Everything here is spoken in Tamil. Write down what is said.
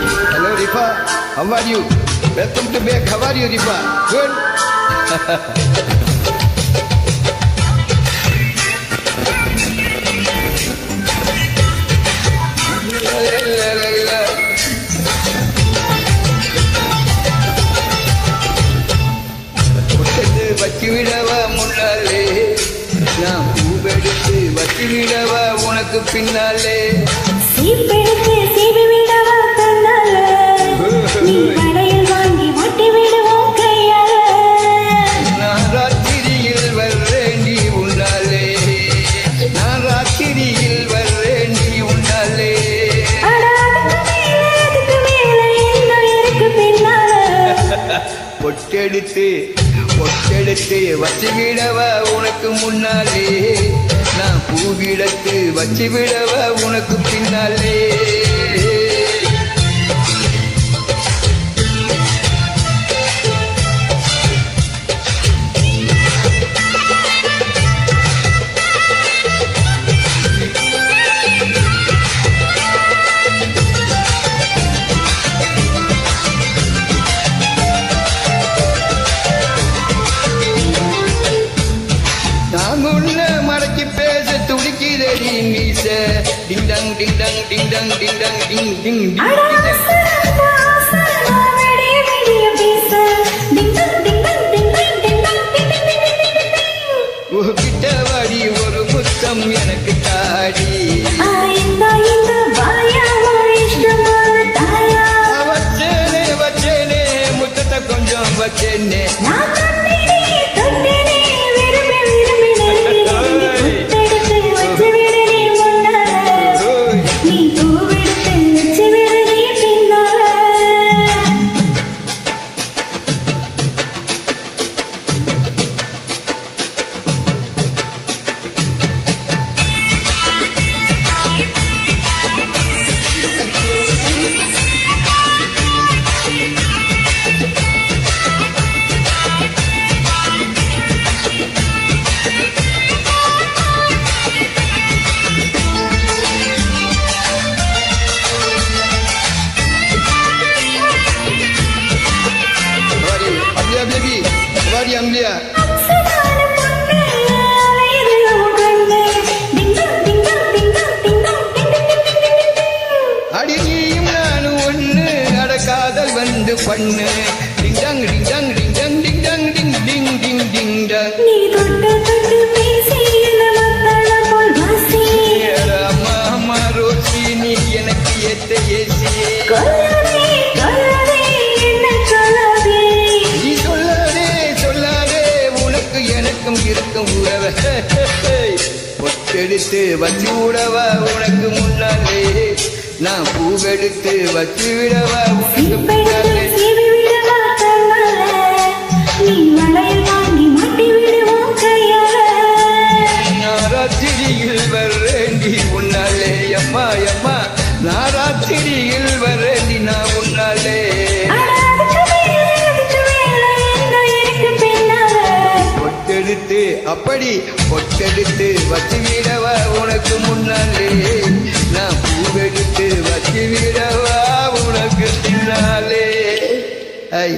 Hello, Rifa. How are you? Welcome to back. How are you, Rifa? Good? வச்சு விடவா முன்னாலே நான் பூவெடுத்து வச்சு விடவா உனக்கு பின்னாலே சீப்பெடுத்து சீவி விடவா தன்னாலே நீ கடையில் வாங்கி மாட்டி விடுவோம் கையால நான் ராத்திரியில் வர்றேண்டி உன்னாலே நான் ராத்திரியில் வர்றேண்டி உன்னாலே அதுக்கு மேல என்ன இருக்கு பின்னால பொட்டெடுத்து வச்சு விடவா உனக்கு முன்னாலே நான் பூவிடத்து வச்சு விடவா உனக்கு பின்னாலே Ding dang ding dang ding dang ding dang ding ding ding கிட்டவாடி ஒரு முத்தம் எனக்கு தாடி வச்சேனே முத்தத்தை கொஞ்சம் வச்சேனே Amlia. அடியும் நானும் ஒண்ணு அடக்காதல் வந்து பண்ணு டிங் டங் டிங் டங் டிங் டங் டிங் டங் டிங் டிங் டிங் டிங் டங் நீ தொட்டு பேசி அம்மா அம்மா ரோசி நீ எனக்கு ஏத்த ஏசியே இருக்கும் உறவை பொட்டெடுத்து வச்சு விடவா உனக்கு முன்னாலே நான் பூவெடுத்து வச்சு விடவா உனக்கு பின்னாலே நாராத்திரியில் வர்றேண்டி உன்னாலே அம்மா அம்மா நாராத்திரியில் வர்றேண்டி நான் உன்னாலே அப்படி பொட்டெடுத்து வச்சு விடவா உனக்கு முன்னாலே நான் பூவெடுத்து வச்சு விடவா உனக்கு பின்னாலே ஐ